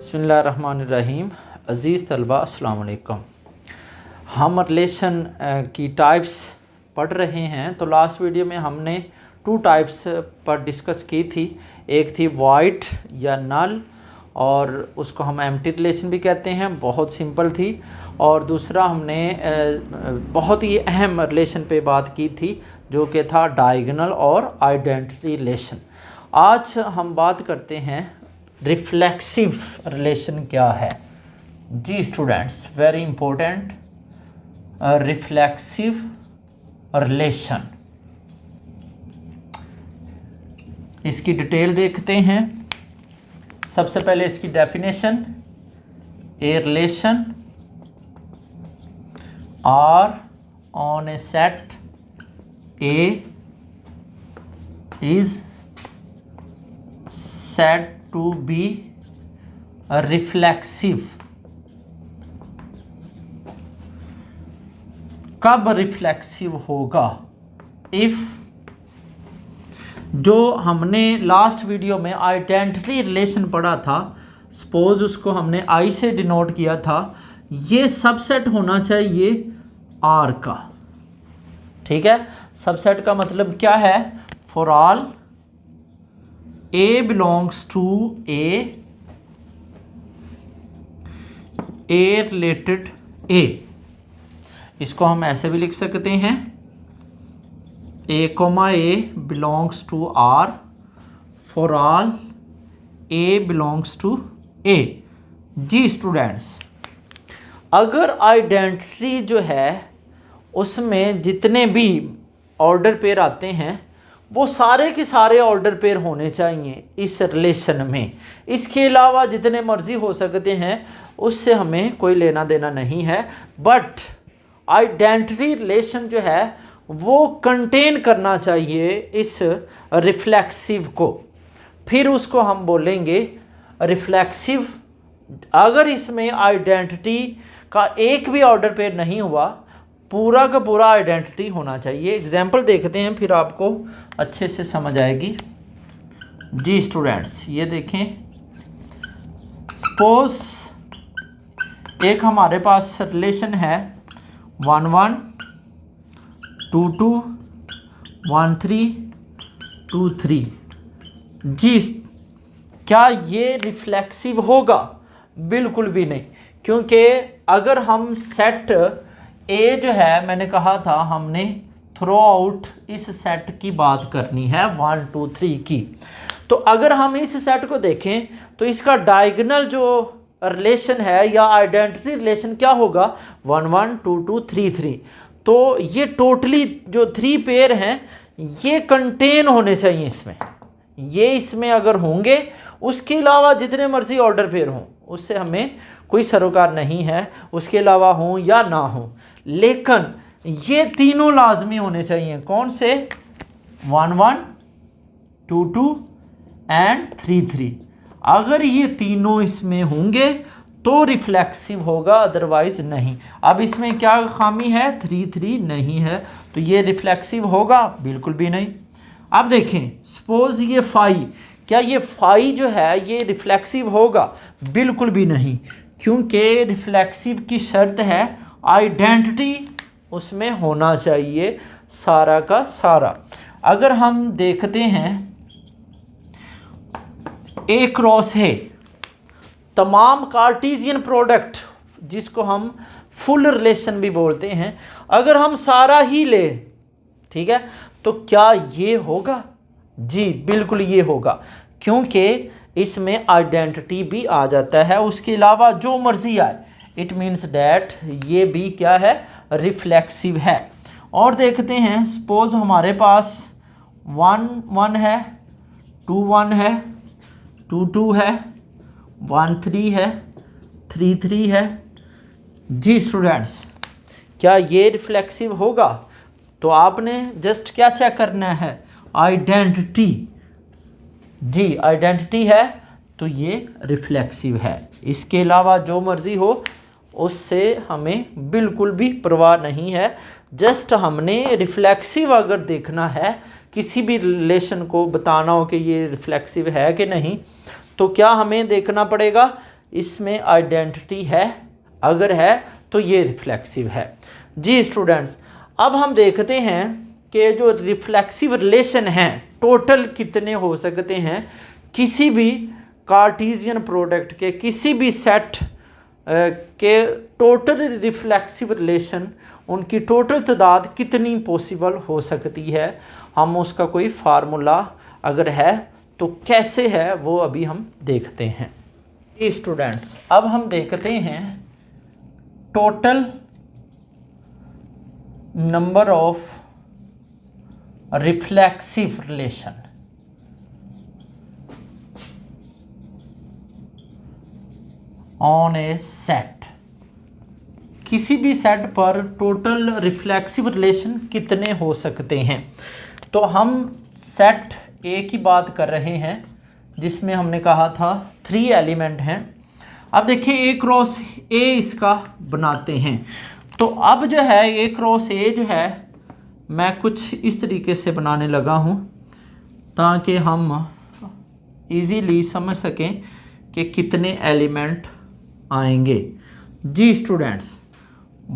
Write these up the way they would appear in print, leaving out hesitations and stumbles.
बिस्मिल्लाहिर्रहमानिर्रहीम। अज़ीज़ तलबा अस्सलाम वालेकुम। हम रिलेशन की टाइप्स पढ़ रहे हैं। तो लास्ट वीडियो में हमने 2 टाइप्स पर डिस्कस की थी। एक थी वॉइड या नल, और उसको हम एम्प्टी रिलेशन भी कहते हैं, बहुत सिंपल थी। और दूसरा हमने बहुत ही अहम रिलेशन पे बात की थी जो कि था डायगोनल और आइडेंटिटी रिलेशन। आज हम बात करते हैं रिफ्लेक्सिव रिलेशन क्या है। जी students, very important, reflexive relation. इसकी डिटेल देखते हैं। सबसे पहले इसकी definition, A relation R on a set A is said to be reflexive। कब रिफ्लेक्सिव होगा? इफ, जो हमने लास्ट वीडियो में आइडेंटिटी रिलेशन पढ़ा था, सपोज उसको हमने आई से डिनोट किया था, ये सबसेट होना चाहिए आर का। ठीक है, सबसेट का मतलब क्या है? For all A belongs to A related A। इसको हम ऐसे भी लिख सकते हैं, A, A belongs to R for all A belongs to A। जी स्टूडेंट्स, अगर आइडेंटिटी जो है उसमें जितने भी ऑर्डर पेयर आते हैं वो सारे के सारे ऑर्डर पेयर होने चाहिए इस रिलेशन में। इसके अलावा जितने मर्जी हो सकते हैं उससे हमें कोई लेना देना नहीं है। बट आइडेंटिटी रिलेशन जो है वो कंटेन करना चाहिए इस रिफ्लेक्सिव को। फिर उसको हम बोलेंगे रिफ्लेक्सिव। अगर इसमें आइडेंटिटी का एक भी ऑर्डर पेयर नहीं हुआ, पूरा का पूरा आइडेंटिटी होना चाहिए। एग्जाम्पल देखते हैं, फिर आपको अच्छे से समझ आएगी। जी स्टूडेंट्स, ये देखें, सपोज एक हमारे पास रिलेशन है 1 1 2 2 1 3 2 3। जी, क्या ये रिफ्लेक्सिव होगा? बिल्कुल भी नहीं, क्योंकि अगर हम सेट ए जो है, मैंने कहा था हमने थ्रू आउट इस सेट की बात करनी है 1 2 3 की। तो अगर हम इस सेट को देखें तो इसका डायगोनल जो रिलेशन है या आइडेंटिटी रिलेशन क्या होगा? 1 1 2 2 3 3। तो ये टोटली जो 3 पेयर हैं ये कंटेन होने चाहिए इसमें। ये इसमें अगर होंगे, उसके अलावा जितने मर्जी ऑर्डर पेयर हों उससे हमें कोई सरोकार नहीं है, उसके अलावा हों या ना हों। लेकिन ये तीनों लाजमी होने चाहिए। कौन से? 1 1 2 2 एंड 3 3। अगर ये तीनों इसमें होंगे तो रिफ्लेक्सिव होगा, अदरवाइज नहीं। अब इसमें क्या खामी है? 3 3 नहीं है, तो ये रिफ्लेक्सिव होगा? बिल्कुल भी नहीं। अब देखें, सपोज ये फाई, क्या ये फाई जो है ये रिफ्लेक्सिव होगा? बिल्कुल भी नहीं, क्योंकि रिफ्लेक्सिव की शर्त है आइडेंटिटी उसमें होना चाहिए सारा का सारा। अगर हम देखते हैं ए क्रॉस है, तमाम कार्टेशियन प्रोडक्ट जिसको हम फुल रिलेशन भी बोलते हैं, अगर हम सारा ही ले, ठीक है, तो क्या ये होगा? जी बिल्कुल ये होगा, क्योंकि इसमें आइडेंटिटी भी आ जाता है। उसके अलावा जो मर्जी आए, इट मीन्स डैट ये भी क्या है? रिफ्लेक्सिव है। और देखते हैं, सपोज हमारे पास 1 1 है, 2 1 है, 2 2 है, 1 3 है, 3 3 है। जी स्टूडेंट्स, क्या ये रिफ्लेक्सिव होगा? तो आपने जस्ट क्या चेक करना है? आइडेंटिटी। जी आइडेंटिटी है तो ये रिफ्लेक्सिव है। इसके अलावा जो मर्जी हो उससे हमें बिल्कुल भी परवाह नहीं है। जस्ट हमने रिफ्लेक्सिव अगर देखना है, किसी भी रिलेशन को बताना हो कि ये रिफ्लेक्सिव है कि नहीं, तो क्या हमें देखना पड़ेगा? इसमें आइडेंटिटी है, अगर है तो ये रिफ्लेक्सिव है। जी स्टूडेंट्स, अब हम देखते हैं कि जो रिफ्लेक्सिव रिलेशन हैं टोटल कितने हो सकते हैं किसी भी कार्टेशियन प्रोडक्ट के, किसी भी सेट के टोटल रिफ्लेक्सिव रिलेशन, उनकी टोटल तादाद कितनी पॉसिबल हो सकती है। हम उसका कोई फार्मूला अगर है तो कैसे है वो अभी हम देखते हैं। स्टूडेंट्स, अब हम देखते हैं total number of reflexive relation. On a set, किसी भी सेट पर टोटल रिफ्लेक्सिव रिलेशन कितने हो सकते हैं। तो हम सेट ए की बात कर रहे हैं जिसमें हमने कहा था 3 एलिमेंट हैं। अब देखिए ए क्रॉस ए इसका बनाते हैं। तो अब जो है ए क्रॉस ए जो है मैं कुछ इस तरीके से बनाने लगा हूँ ताकि हम इजीली समझ सकें कि कितने एलिमेंट आएंगे। जी स्टूडेंट्स,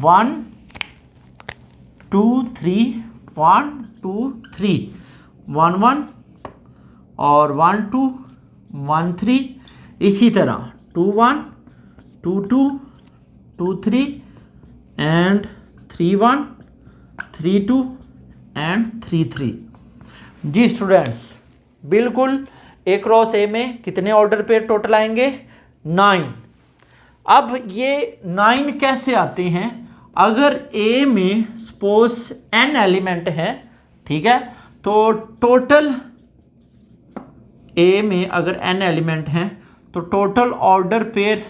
1 2 3 1 2 3 1 1 और 1 2 1 3, इसी तरह 2 1 2 2 2 3 एंड 3 1 3 2 एंड 3 3। जी स्टूडेंट्स, बिल्कुल ए क्रॉस ए में कितने ऑर्डर पे टोटल आएंगे? 9। अब ये 9 कैसे आते हैं? अगर ए में सपोज n एलिमेंट है, ठीक है, तो टोटल ए में अगर n एलिमेंट हैं तो टोटल ऑर्डर पेयर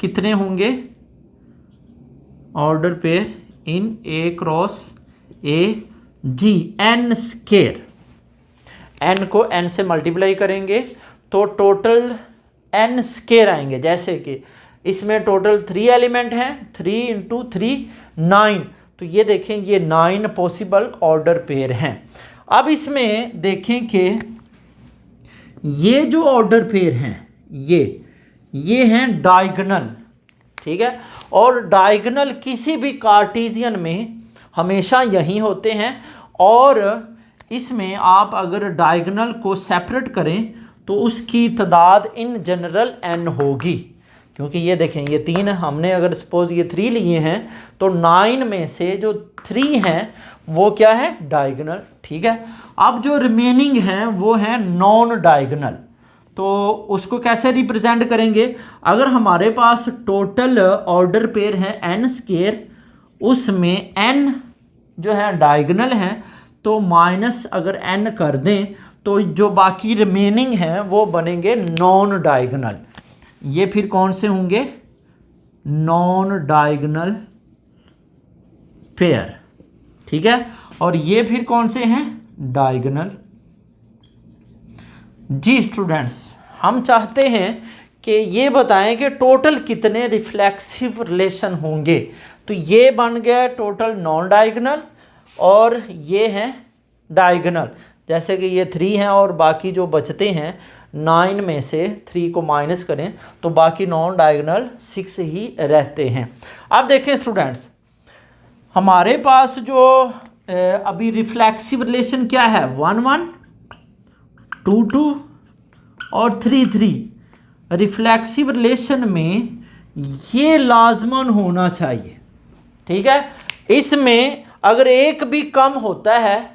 कितने होंगे? Order pair in A cross A जी n स्केयर। n को n से मल्टीप्लाई करेंगे तो टोटल n स्केयर आएंगे। जैसे कि इसमें टोटल 3 एलिमेंट हैं, 3 × 3 9, तो ये देखें ये 9 पॉसिबल ऑर्डर पेयर हैं। अब इसमें देखें कि ये जो ऑर्डर पेयर हैं ये हैं डायगोनल, ठीक है, और डायगोनल किसी भी कार्टेशियन में हमेशा यही होते हैं। और इसमें आप अगर डायगोनल को सेपरेट करें तो उसकी तादाद इन जनरल n होगी, क्योंकि ये देखें ये 3 हमने अगर सपोज ये 3 लिए हैं तो 9 में से जो 3 हैं वो क्या है? डायगोनल, ठीक है। अब जो रिमेनिंग हैं वो हैं नॉन डायगोनल, तो उसको कैसे रिप्रेजेंट करेंगे? अगर हमारे पास टोटल ऑर्डर पेयर है n स्केयर, उसमें n जो है डायगोनल हैं, तो माइनस अगर n कर दें तो जो बाकी रिमेनिंग हैं वो बनेंगे नॉन डायगोनल। ये फिर कौन से होंगे? नॉन डायगोनल पेयर, ठीक है। और ये फिर कौन से हैं? डायगोनल। जी स्टूडेंट्स, हम चाहते हैं कि ये बताएं कि टोटल कितने रिफ्लेक्सिव रिलेशन होंगे। तो ये बन गया टोटल नॉन डायगोनल और ये हैं डायगोनल। जैसे कि ये 3 हैं और बाकी जो बचते हैं 9 में से 3 को माइनस करें तो बाकी नॉन डायगोनल 6 ही रहते हैं। अब देखें स्टूडेंट्स, हमारे पास जो अभी रिफ्लेक्सिव रिलेशन क्या है? 1 1 2 2 और 3 3। रिफ्लेक्सिव रिलेशन में ये लाजमन होना चाहिए, ठीक है। इसमें अगर एक भी कम होता है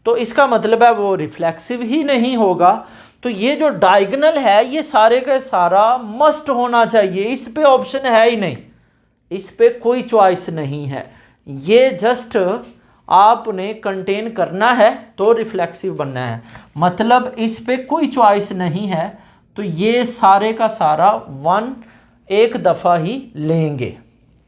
तो इसका मतलब है वो रिफ्लेक्सिव ही नहीं होगा। तो ये जो डायगोनल है ये सारे का सारा मस्ट होना चाहिए, इस पे ऑप्शन है ही नहीं, इस पे कोई चॉइस नहीं है। ये जस्ट आपने कंटेन करना है तो रिफ्लेक्सिव बनना है, मतलब इस पे कोई चॉइस नहीं है। तो ये सारे का सारा 1 एक दफ़ा ही लेंगे,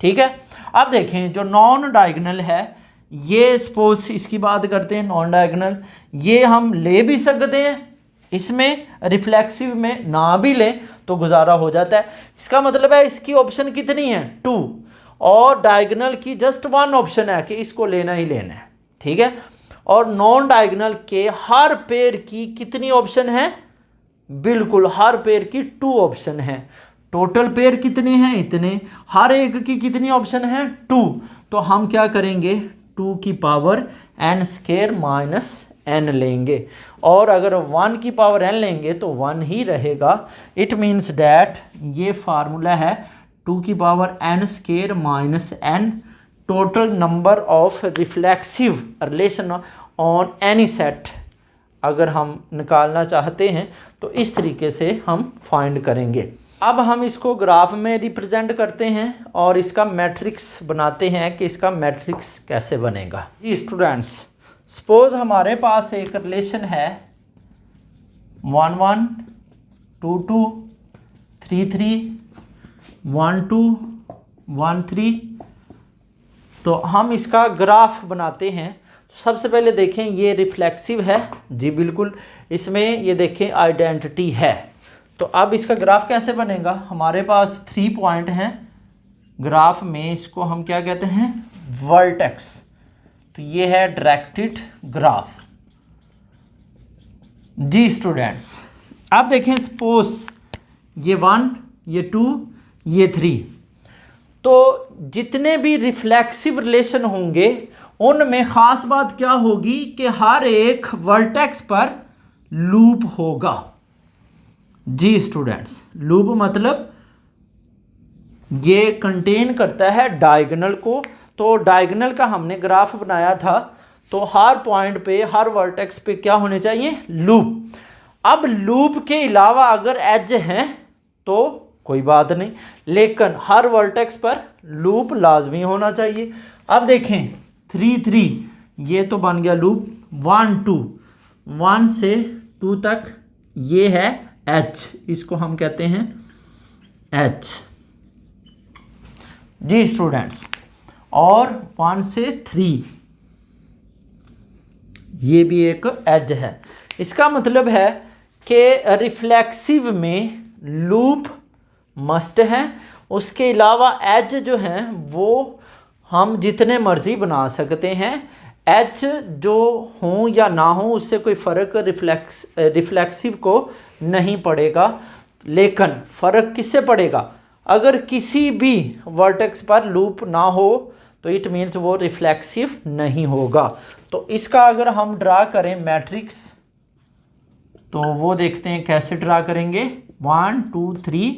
ठीक है। अब देखें जो नॉन डायगोनल है, ये सपोज इसकी बात करते हैं नॉन डायगोनल, ये हम ले भी सकते हैं, इसमें रिफ्लेक्सिव में ना भी लें तो गुजारा हो जाता है। इसका मतलब है इसकी ऑप्शन कितनी है? 2, और डायगोनल की जस्ट 1 ऑप्शन है कि इसको लेना ही लेना है, ठीक है। और नॉन डायगोनल के हर पेयर की कितनी ऑप्शन है? बिल्कुल हर पेयर की 2 ऑप्शन है। टोटल पेयर कितने हैं? इतने। हर एक की कितनी ऑप्शन है? 2। तो हम क्या करेंगे? 2 की power n square minus n लेंगे, और अगर 1 की पावर n लेंगे तो 1 ही रहेगा। इट मीन्स डैट ये फार्मूला है 2 की power n square minus n, total number of reflexive relation on any set अगर हम निकालना चाहते हैं तो इस तरीके से हम फाइंड करेंगे। अब हम इसको ग्राफ में रिप्रेजेंट करते हैं और इसका मैट्रिक्स बनाते हैं कि इसका मैट्रिक्स कैसे बनेगा। जी स्टूडेंट्स, सपोज हमारे पास एक रिलेशन है 1 1 2 2 3 3 1 2 1 3। तो हम इसका ग्राफ बनाते हैं। तो सबसे पहले देखें ये रिफ्लेक्सिव है जी, बिल्कुल इसमें ये देखें आइडेंटिटी है। तो अब इसका ग्राफ कैसे बनेगा? हमारे पास 3 पॉइंट हैं ग्राफ में, इसको हम क्या कहते हैं? वर्टेक्स। तो ये है डायरेक्टेड ग्राफ। जी स्टूडेंट्स, अब देखें सपोज ये 1 ये 2 ये 3, तो जितने भी रिफ्लेक्सिव रिलेशन होंगे उनमें ख़ास बात क्या होगी कि हर एक वर्टेक्स पर लूप होगा। जी स्टूडेंट्स, लूप मतलब ये कंटेन करता है डायगोनल को। तो डायगोनल का हमने ग्राफ बनाया था, तो हर पॉइंट पे हर वर्टेक्स पे क्या होने चाहिए? लूप। अब लूप के अलावा अगर एज हैं तो कोई बात नहीं, लेकिन हर वर्टेक्स पर लूप लाजमी होना चाहिए। अब देखें 3 3 ये तो बन गया लूप। 1 2 1 से 2 तक ये है H, इसको हम कहते हैं H। जी स्टूडेंट्स, और 1 से 3 ये भी एक एज है। इसका मतलब है कि रिफ्लेक्सिव में लूप मस्ट है। उसके अलावा एज जो हैं वो हम जितने मर्जी बना सकते हैं। एच जो हों या ना हो उससे कोई फ़र्क रिफ्लेक्सिव को नहीं पड़ेगा, लेकिन फ़र्क किससे पड़ेगा? अगर किसी भी वर्टेक्स पर लूप ना हो तो इट मीन्स वो रिफ्लेक्सिव नहीं होगा। तो इसका अगर हम ड्रा करें मैट्रिक्स, तो वो देखते हैं कैसे ड्रा करेंगे। 1 2 3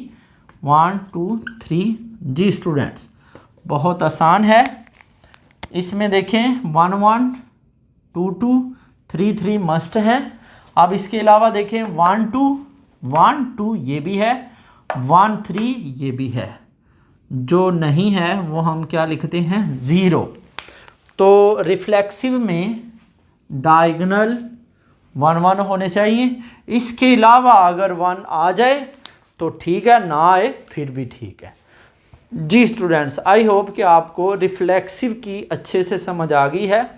1 2 3। जी स्टूडेंट्स, बहुत आसान है। इसमें देखें 1 1 2 2 3 3 मस्ट है। अब इसके अलावा देखें 1 2 1 2 ये भी है, 1 3 ये भी है। जो नहीं है वो हम क्या लिखते हैं? 0। तो रिफ्लेक्सिव में डायगोनल 1 1 होने चाहिए। इसके अलावा अगर 1 आ जाए तो ठीक है, ना आए फिर भी ठीक है। जी स्टूडेंट्स, आई होप कि आपको रिफ्लेक्सिव की अच्छे से समझ आ गई है।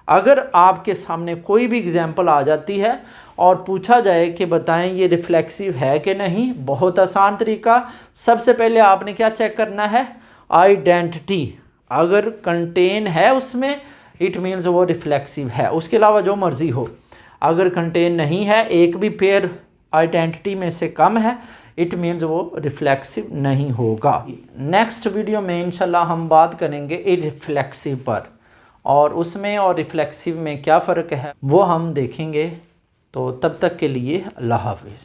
अगर आपके सामने कोई भी एग्जांपल आ जाती है और पूछा जाए कि बताएं ये रिफ्लेक्सिव है कि नहीं, बहुत आसान तरीका। सबसे पहले आपने क्या चेक करना है? आइडेंटिटी। अगर कंटेन है उसमें इट मीन्स वो रिफ्लेक्सिव है। उसके अलावा जो मर्जी हो, अगर कंटेन नहीं है, एक भी पेयर आइडेंटिटी में से कम है, इट मीन्स वो रिफ्लेक्सिव नहीं होगा। नेक्स्ट वीडियो में इंशाल्लाह हम बात करेंगे इररिफ्लेक्सिव पर, और उसमें और रिफ्लेक्सिव में क्या फ़र्क है वो हम देखेंगे। तो तब तक के लिए अल्लाह हाफिज़।